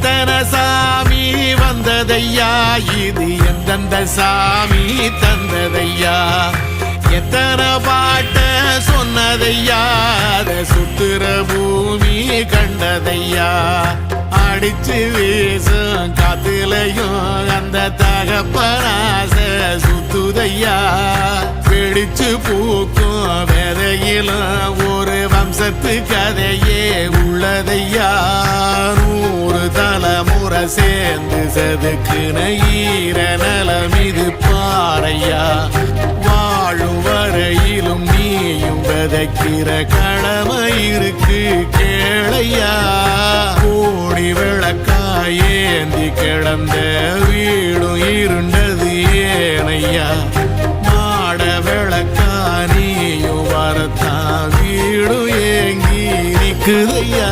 எத்தனை சாமி வந்ததையா, இது எந்தெந்த சாமி தந்ததையா, எத்தனை பாட்ட சொன்னதையா, அதை சுத்துற பூமி கண்டதையா, அடிச்சு வீசும் காத்துலையும் அந்த தகப்பனாச சுத்துதையா, பிடிச்சு பூக்கும் விதையிலும் ஒரு வம்சத்து கதையே உள்ளதையா, 100 தலைமுறை சேர்ந்து செதுக்குன ஈர நலம் இது பாறையா, வாழும் வரையிலும் நீயும் விதைக்கிற கடமை இருக்கு கேளையா, கோடி விளக்காயேந்தி கிடந்த வீடும் இருண்டது ஏனையா, மாட விளக்கா நீயும் வரத்தான் வீடும் ஏங்கி நிக்குதையா.